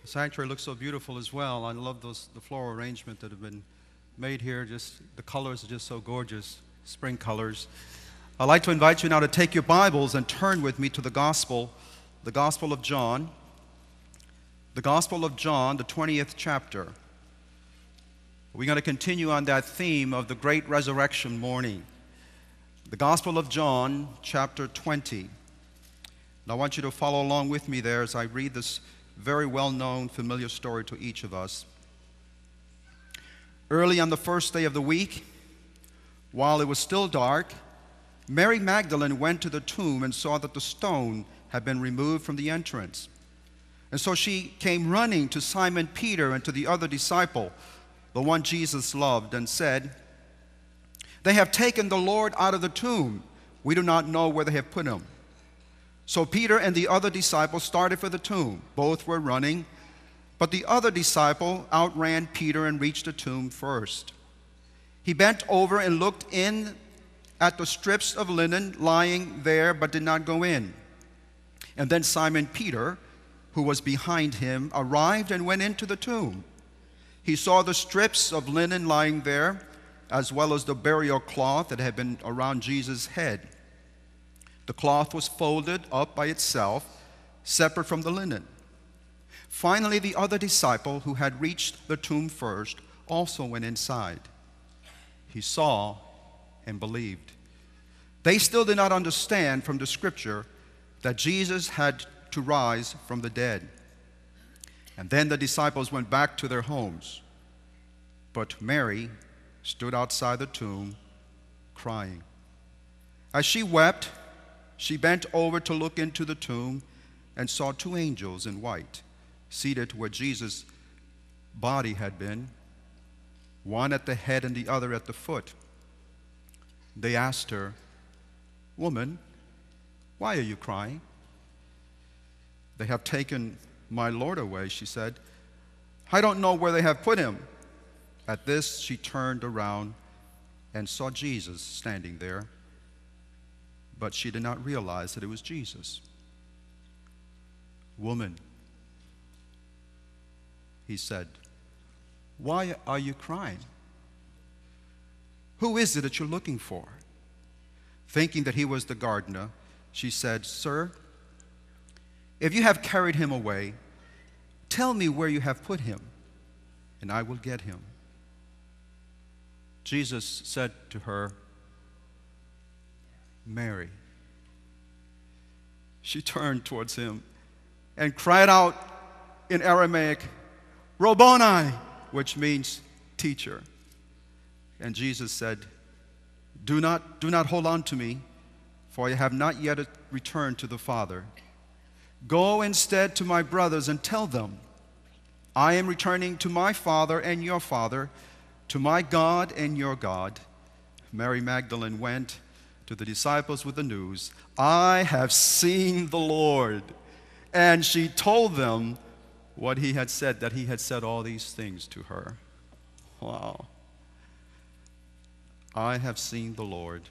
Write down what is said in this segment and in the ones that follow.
The sanctuary looks so beautiful as well. I love the floral arrangement that have been made here. Just the colors are just so gorgeous, spring colors. I'd like to invite you now to take your Bibles and turn with me to the Gospel of John. The Gospel of John, the 20th chapter. We're going to continue on that theme of the great resurrection morning. The Gospel of John, chapter 20. And I want you to follow along with me there as I read this very well-known, familiar story to each of us. Early on the first day of the week, while it was still dark, Mary Magdalene went to the tomb and saw that the stone had been removed from the entrance. And so she came running to Simon Peter and to the other disciple, the one Jesus loved, and said, "They have taken the Lord out of the tomb. We do not know where they have put him." So Peter and the other disciple started for the tomb. Both were running, but the other disciple outran Peter and reached the tomb first. He bent over and looked in at the strips of linen lying there, but did not go in. And then Simon Peter, who was behind him, arrived and went into the tomb. He saw the strips of linen lying there, as well as the burial cloth that had been around Jesus' head. The cloth was folded up by itself, separate from the linen. Finally, the other disciple, who had reached the tomb first, also went inside. He saw and believed. They still did not understand from the scripture that Jesus had to rise from the dead. And then the disciples went back to their homes. But Mary stood outside the tomb, crying. As she wept, she bent over to look into the tomb and saw two angels in white seated where Jesus' body had been, one at the head and the other at the foot. They asked her, "Woman, why are you crying?" "They have taken my Lord away," she said. "I don't know where they have put him." At this, she turned around and saw Jesus standing there, but she did not realize that it was Jesus. "Woman," he said, "why are you crying? Who is it that you're looking for?" Thinking that he was the gardener, she said, "Sir, if you have carried him away, tell me where you have put him, and I will get him." Jesus said to her, "Mary." She turned towards him and cried out in Aramaic, "Rabboni," which means teacher. And Jesus said, Do not hold on to me, for I have not yet returned to the Father. Go instead to my brothers and tell them, I am returning to my Father and your Father, to my God and your God." Mary Magdalene went to the disciples with the news, "I have seen the Lord." And she told them what he had said, that he had said all these things to her. Wow. I have seen the Lord.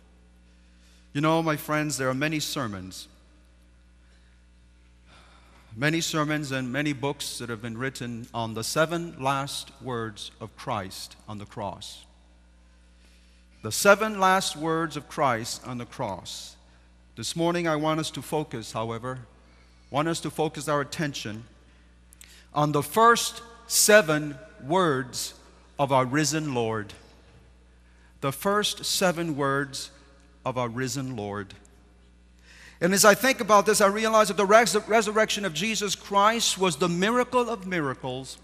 You know, my friends, there are many sermons and many books that have been written on the 7 last words of Christ on the cross. The 7 last words of Christ on the cross. This morning I want us to focus, however, our attention on the first 7 words of our risen Lord. The first 7 words of our risen Lord. And as I think about this, I realize that the resurrection of Jesus Christ was the miracle of miracles.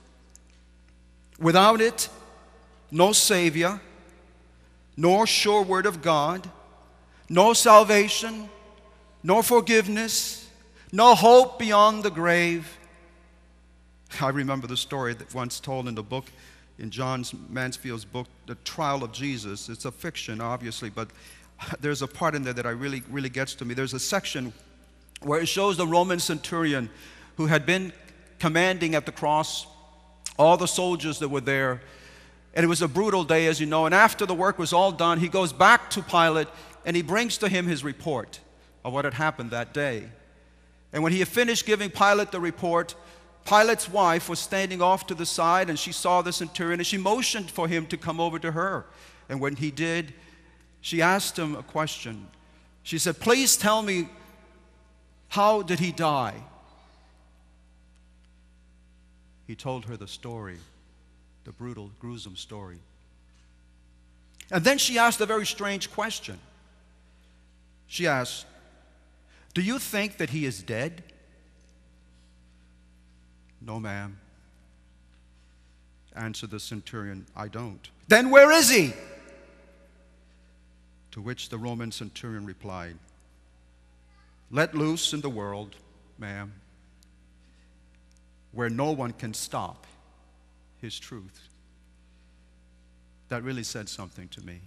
Without it, no Savior, nor sure word of God, no salvation, no forgiveness, no hope beyond the grave. I remember the story that once told in the book, in John Mansfield's book, The Trial of Jesus. It's a fiction, obviously, but there's a part in there that really gets to me. There's a section where it shows the Roman centurion who had been commanding at the cross all the soldiers that were there. And it was a brutal day, as you know. And after the work was all done, he goes back to Pilate and he brings to him his report of what had happened that day. And when he had finished giving Pilate the report, Pilate's wife was standing off to the side, and she saw the centurion, and she motioned for him to come over to her. And when he did, she asked him a question. She said, "Please tell me, how did he die?" He told her the story, the brutal, gruesome story. And then she asked a very strange question. She asked, "Do you think that he is dead?" "No, ma'am," answered the centurion, "I don't." "Then where is he?" To which the Roman centurion replied, "Let loose in the world, ma'am, where no one can stop his truth." That really said something to me.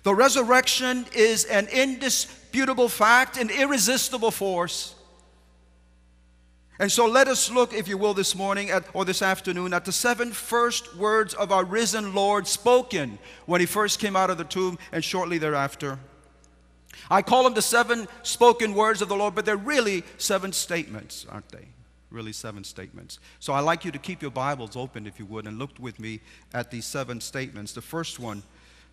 The resurrection is an indisputable fact, an irresistible force. And so let us look, if you will, this morning or this afternoon at the 7 first words of our risen Lord spoken when he first came out of the tomb and shortly thereafter. I call them the 7 spoken words of the Lord, but they're really 7 statements, aren't they? Really 7 statements. So I'd like you to keep your Bibles open, if you would, and look with me at these 7 statements. The first one,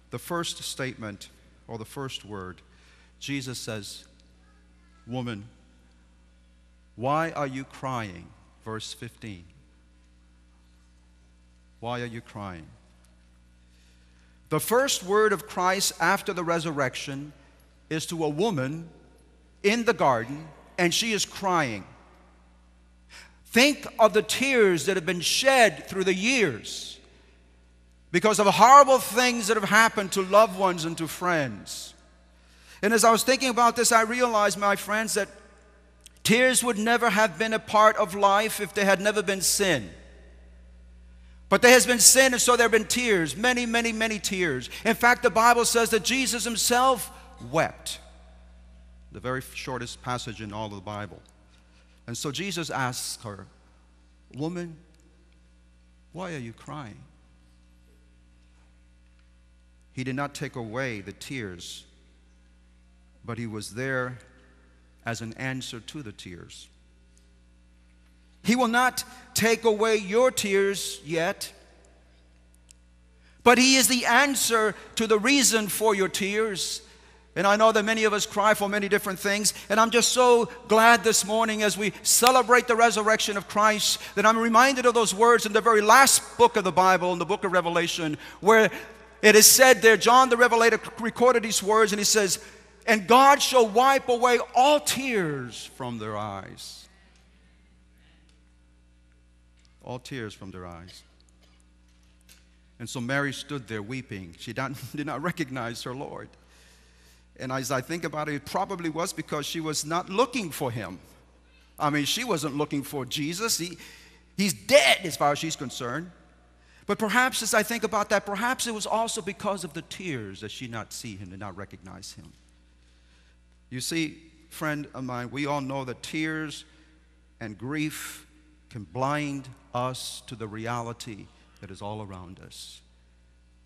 the first statement, or the first word, Jesus says, "Woman, why are you crying?" Verse 15. Why are you crying? The first word of Christ after the resurrection is to a woman in the garden, and she is crying. Think of the tears that have been shed through the years because of horrible things that have happened to loved ones and to friends. And as I was thinking about this, I realized, my friends, that tears would never have been a part of life if there had never been sin. But there has been sin, and so there have been tears, many, many, many tears. In fact, the Bible says that Jesus himself wept. The very shortest passage in all of the Bible. And so Jesus asks her, "Woman, why are you crying?" He did not take away the tears, but he was there as an answer to the tears. He will not take away your tears yet, but he is the answer to the reason for your tears. And I know that many of us cry for many different things, and I'm just so glad this morning as we celebrate the resurrection of Christ that I'm reminded of those words in the very last book of the Bible, in the book of Revelation, where it is said there, John the Revelator recorded these words, and he says, "And God shall wipe away all tears from their eyes." All tears from their eyes. And so Mary stood there weeping. She did not recognize her Lord. And as I think about it, it probably was because she was not looking for him. I mean, she wasn't looking for Jesus. He's dead as far as she's concerned. But perhaps as I think about that, perhaps it was also because of the tears that she did not see him, did not recognize him. You see, friend of mine, we all know that tears and grief can blind us to the reality that is all around us.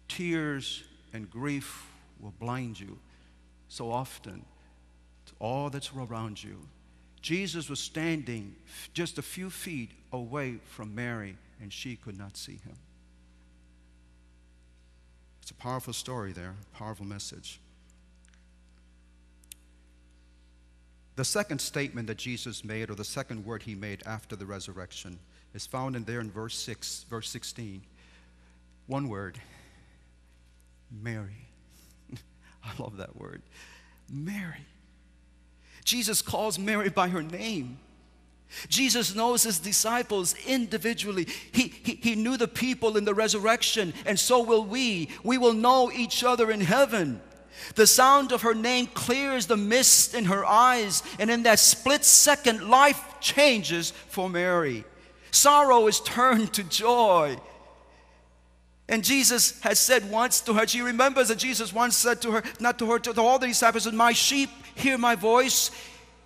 Tears and grief will blind you so often to all that's around you. Jesus was standing just a few feet away from Mary, and she could not see him. It's a powerful story there, a powerful message. The second statement that Jesus made, or the second word he made after the resurrection, is found in there in verse 16. One word, Mary. I love that word, Mary. Jesus calls Mary by her name. Jesus knows his disciples individually. He knew the people in the resurrection, and so will we. We will know each other in heaven. The sound of her name clears the mist in her eyes, and in that split second, life changes for Mary. Sorrow is turned to joy. And Jesus has said once to her, she remembers that Jesus once said to her, not to her, to all the disciples, "My sheep hear my voice.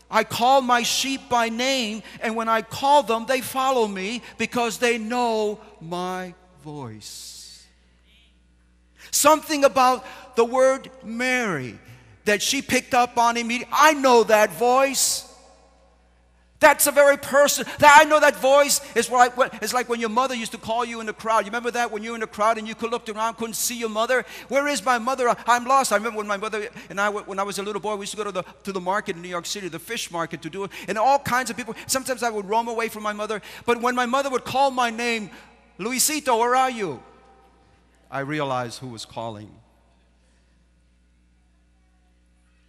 I call my sheep by name, and when I call them, they follow me because they know my voice." Something about the word Mary that she picked up on immediately. I know that voice. That's a very person. That I know that voice is like, it's like when your mother used to call you in the crowd. You remember that when you were in the crowd and you could look around, couldn't see your mother? Where is my mother? I'm lost. I remember when my mother and I, when I was a little boy, we used to go to the market in New York City, the fish market, to do it. And all kinds of people. Sometimes I would roam away from my mother. But when my mother would call my name, Luisito, where are you? I realized who was calling.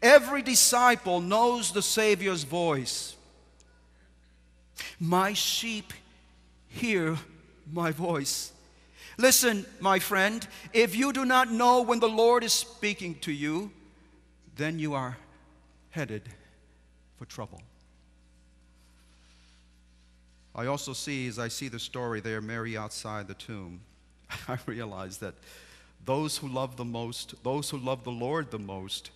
Every disciple knows the Savior's voice. My sheep hear my voice. Listen, my friend, if you do not know when the Lord is speaking to you, then you are headed for trouble. I also see, as I see the story there, Mary outside the tomb, I realize that those who love the most, those who love the Lord the most,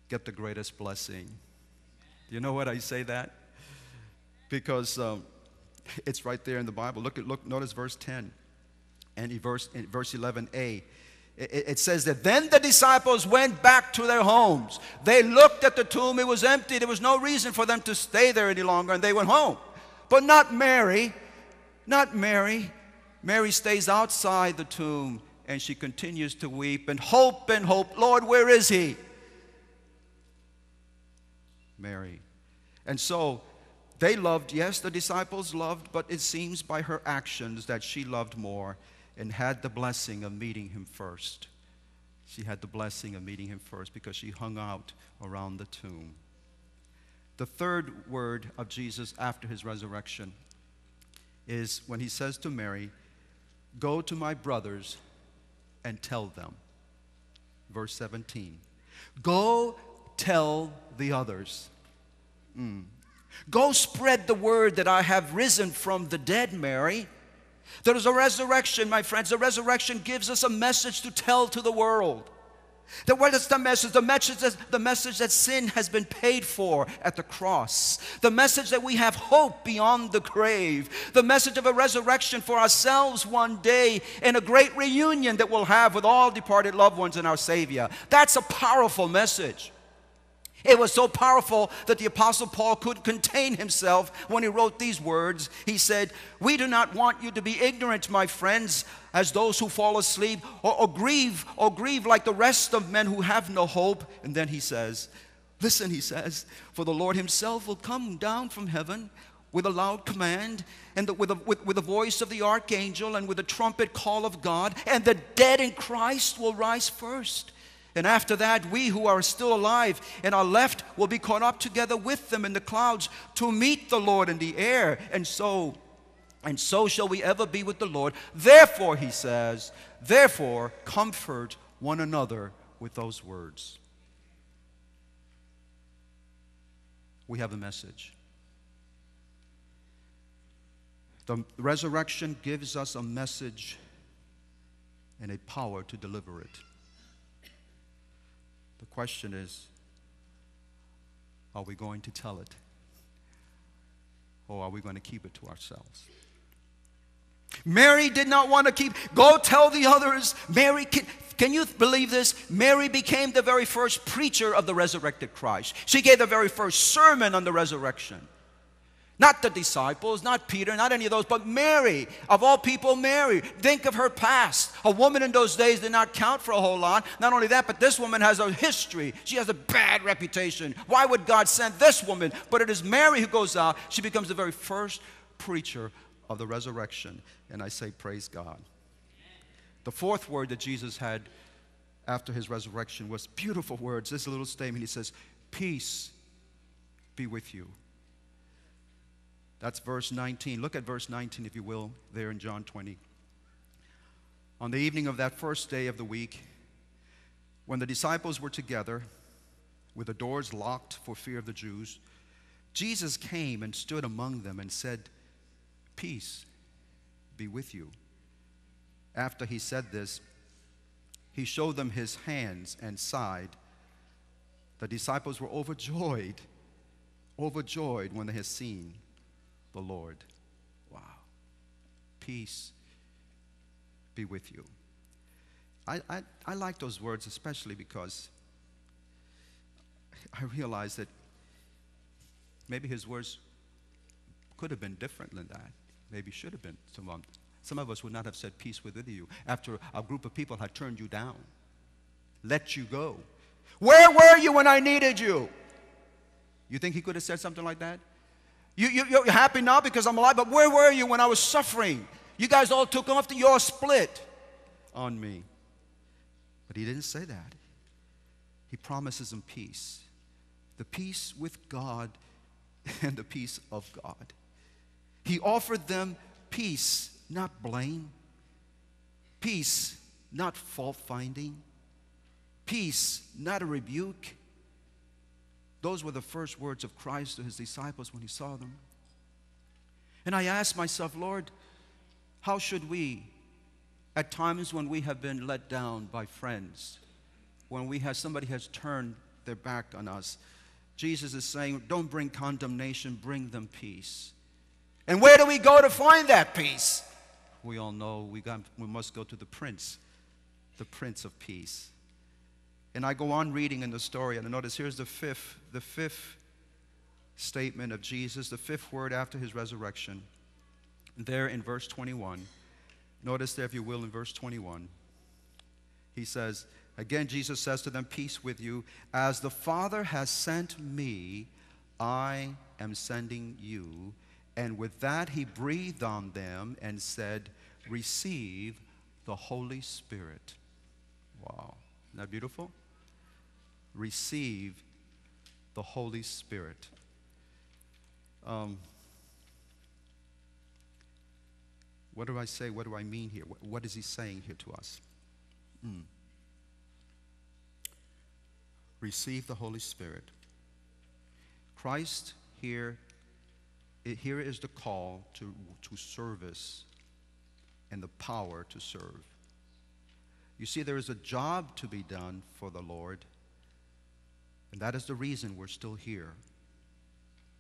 get the greatest blessing. You know what I say that? Because it's right there in the Bible. Notice verse 10 and verse 11a. It says that then the disciples went back to their homes. They looked at the tomb. It was empty. There was no reason for them to stay there any longer, and they went home. But not Mary. Not Mary. Mary stays outside the tomb, and she continues to weep and hope and hope. Lord, where is he? Mary. And so they loved, yes, the disciples loved, but it seems by her actions that she loved more and had the blessing of meeting him first. She had the blessing of meeting him first because she hung out around the tomb. The third word of Jesus after his resurrection is when he says to Mary, "Go to my brothers and tell them." Verse 17. Go tell the others. Go spread the word that I have risen from the dead, Mary. There is a resurrection, my friends. The resurrection gives us a message to tell to the world. What is the message? The message that sin has been paid for at the cross. The message that we have hope beyond the grave. The message of a resurrection for ourselves one day and a great reunion that we'll have with all departed loved ones in our Savior. That's a powerful message. It was so powerful that the Apostle Paul couldn't contain himself when he wrote these words. He said, "We do not want you to be ignorant, my friends, as those who fall asleep, or grieve like the rest of men who have no hope." And then he says, listen, he says, "For the Lord himself will come down from heaven with a loud command, and with the voice of the archangel, and with the trumpet call of God, and the dead in Christ will rise first. And after that, we who are still alive and are left will be caught up together with them in the clouds to meet the Lord in the air. And so shall we ever be with the Lord. Therefore," he says, "therefore comfort one another with those words." We have a message. The resurrection gives us a message and a power to deliver it. The question is, are we going to tell it? Or are we going to keep it to ourselves? Mary did not want to go tell the others. Mary, can you believe this? Mary became the very first preacher of the resurrected Christ. She gave the very first sermon on the resurrection. Not the disciples, not Peter, not any of those, but Mary. Of all people, Mary. Think of her past. A woman in those days did not count for a whole lot. Not only that, but this woman has a history. She has a bad reputation. Why would God send this woman? But it is Mary who goes out. She becomes the very first preacher of the resurrection. And I say, praise God. The fourth word that Jesus had after his resurrection was beautiful words. This little statement, he says, "Peace be with you." That's verse 19. Look at verse 19, if you will, there in John 20. On the evening of that first day of the week, when the disciples were together, with the doors locked for fear of the Jews, Jesus came and stood among them and said, "Peace be with you." After he said this, he showed them his hands and side. The disciples were overjoyed when they had seen the Lord. Wow. Peace be with you. I like those words especially because I realize that maybe his words could have been different than that. Maybe should have been. Some of us would not have said peace with you after a group of people had turned you down, let you go. Where were you when I needed you? You think he could have said something like that? You're happy now because I'm alive, but where were you when I was suffering? You guys all took off, you all split on me. But he didn't say that. He promises them peace. The peace with God and the peace of God. He offered them peace, not blame. Peace, not fault-finding. Peace, not a rebuke. Those were the first words of Christ to his disciples when he saw them. And I asked myself, Lord, how should we, at times when we have been let down by friends, when somebody has turned their back on us, Jesus is saying, don't bring condemnation, bring them peace. And where do we go to find that peace? We all know we must go to the Prince of Peace. And I go on reading in the story, and I notice here's the fifth statement of Jesus, the fifth word after his resurrection. There in verse 21. Notice there, if you will, in verse 21. He says, again, Jesus says to them, peace with you. As the Father has sent me, I am sending you. And with that, he breathed on them and said, receive the Holy Spirit. Wow. Isn't that beautiful? Receive the Holy Spirit. What do I say? What do I mean here? What is he saying here to us? Receive the Holy Spirit. Christ here is the call to service and the power to serve. You see, there is a job to be done for the Lord, and that is the reason we're still here.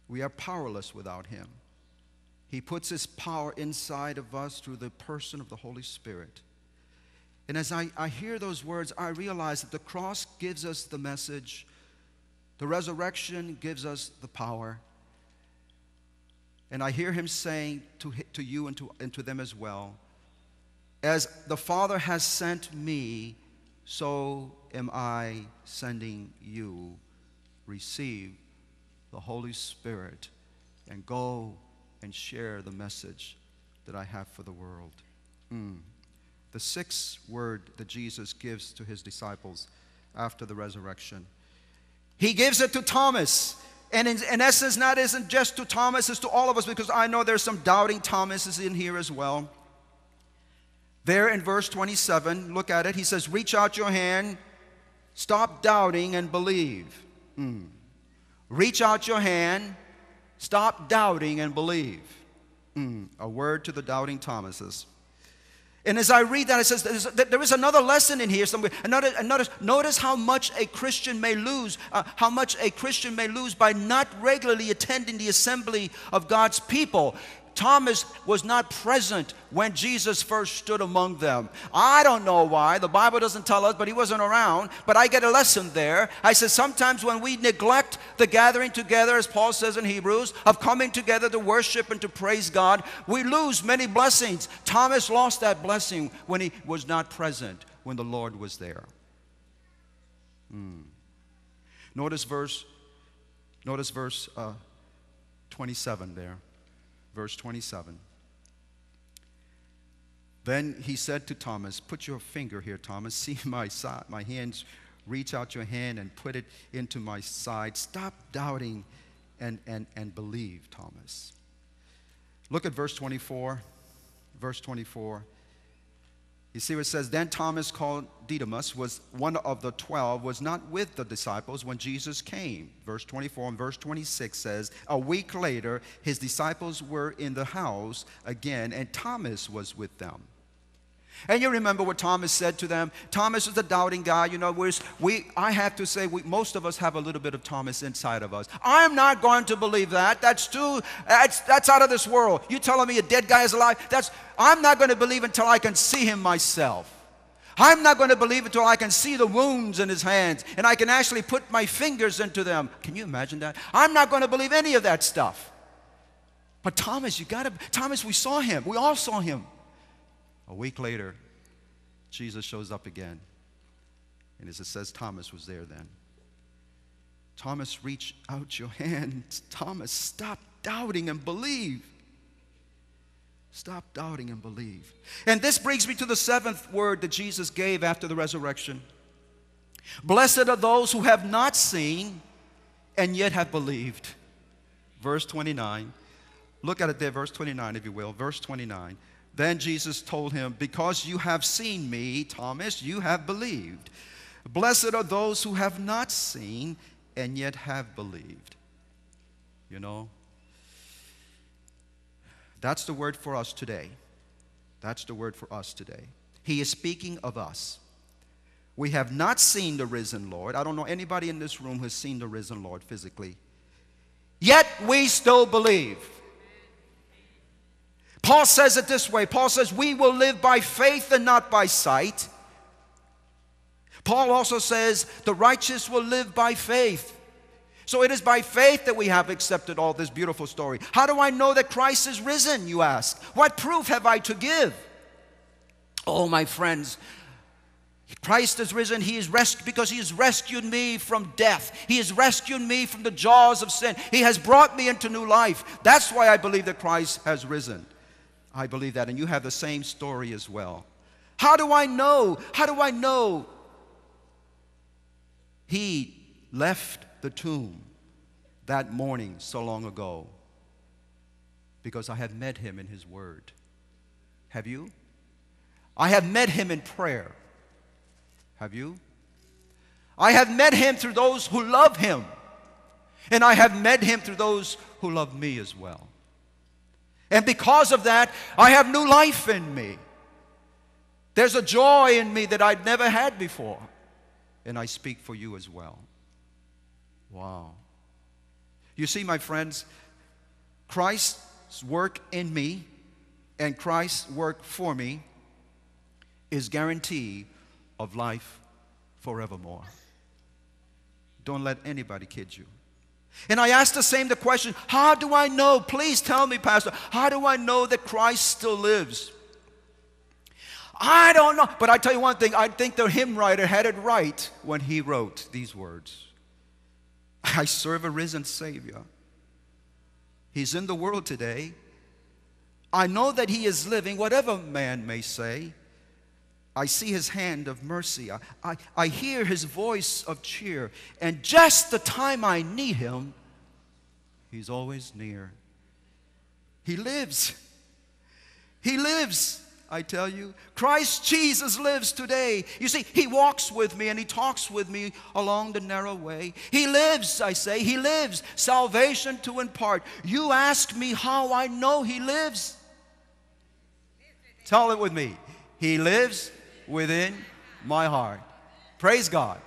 We are powerless without him. He puts his power inside of us through the person of the Holy Spirit. And as I hear those words, I realize that the cross gives us the message. The resurrection gives us the power. And I hear him saying to you and to them as well, as the Father has sent me, so am I sending you. Receive the Holy Spirit and go and share the message that I have for the world. The sixth word that Jesus gives to his disciples after the resurrection. He gives it to Thomas. And in essence, that isn't just to Thomas, it's to all of us, because I know there's some doubting Thomases in here as well. There in verse 27, look at it. He says, reach out your hand, stop doubting and believe. Reach out your hand, stop doubting and believe. A word to the doubting Thomases. And as I read that, it says there is another lesson in here somewhere. Notice how much a Christian may lose, by not regularly attending the assembly of God's people. Thomas was not present when Jesus first stood among them. I don't know why. The Bible doesn't tell us, but he wasn't around. But I get a lesson there. I said sometimes when we neglect the gathering together, as Paul says in Hebrews, of coming together to worship and to praise God, we lose many blessings. Thomas lost that blessing when he was not present, when the Lord was there. Notice verse 27 there. Verse 27. Then he said to Thomas, put your finger here, Thomas. See my hands. Reach out your hand and put it into my side. Stop doubting and believe, Thomas. Look at verse 24. Verse 24. You see what it says, then Thomas, called Didymus, was one of the 12, was not with the disciples when Jesus came. Verse 24 and verse 26 says, a week later, his disciples were in the house again, and Thomas was with them. And you remember what Thomas said to them. Thomas is the doubting guy. You know, I have to say, most of us have a little bit of Thomas inside of us. I'm not going to believe that. That's out of this world. You telling me a dead guy is alive? I'm not going to believe until I can see him myself. I'm not going to believe until I can see the wounds in his hands and I can actually put my fingers into them. Can you imagine that? I'm not going to believe any of that stuff. But Thomas, Thomas, we saw him. We all saw him. A week later, Jesus shows up again. And as it says, Thomas was there then. Thomas, reach out your hand. Thomas, stop doubting and believe. Stop doubting and believe. And this brings me to the seventh word that Jesus gave after the resurrection. Blessed are those who have not seen and yet have believed. Verse 29. Look at it there, verse 29, if you will. Verse 29. Then Jesus told him, because you have seen me, Thomas, you have believed. Blessed are those who have not seen and yet have believed. You know, that's the word for us today. That's the word for us today. He is speaking of us. We have not seen the risen Lord. I don't know anybody in this room who has seen the risen Lord physically. Yet we still believe. Paul says it this way. Paul says we will live by faith and not by sight. Paul also says the righteous will live by faith. So it is by faith that we have accepted all this beautiful story. How do I know that Christ is risen, you ask? What proof have I to give? Oh, my friends, Christ is risen. He is because He has rescued me from death. He has rescued me from the jaws of sin. He has brought me into new life. That's why I believe that Christ has risen. I believe that, and you have the same story as well. How do I know? How do I know? He left the tomb that morning so long ago because I have met Him in His Word. Have you? I have met Him in prayer. Have you? I have met Him through those who love Him. And I have met Him through those who love me as well. And because of that, I have new life in me. There's a joy in me that I'd never had before. And I speak for you as well. Wow. You see, my friends, Christ's work in me and Christ's work for me is guarantee of life forevermore. Don't let anybody kid you. And I asked the question, how do I know? Please tell me, Pastor, how do I know that Christ still lives? I don't know. But I tell you one thing, I think the hymn writer had it right when he wrote these words. I serve a risen Savior. He's in the world today. I know that He is living, whatever man may say. I see His hand of mercy. I hear His voice of cheer. And just the time I need Him, He's always near. He lives. He lives, I tell you. Christ Jesus lives today. You see, He walks with me and He talks with me along the narrow way. He lives, I say. He lives. Salvation to impart. You ask me how I know He lives. Tell it with me. He lives within my heart. Praise God.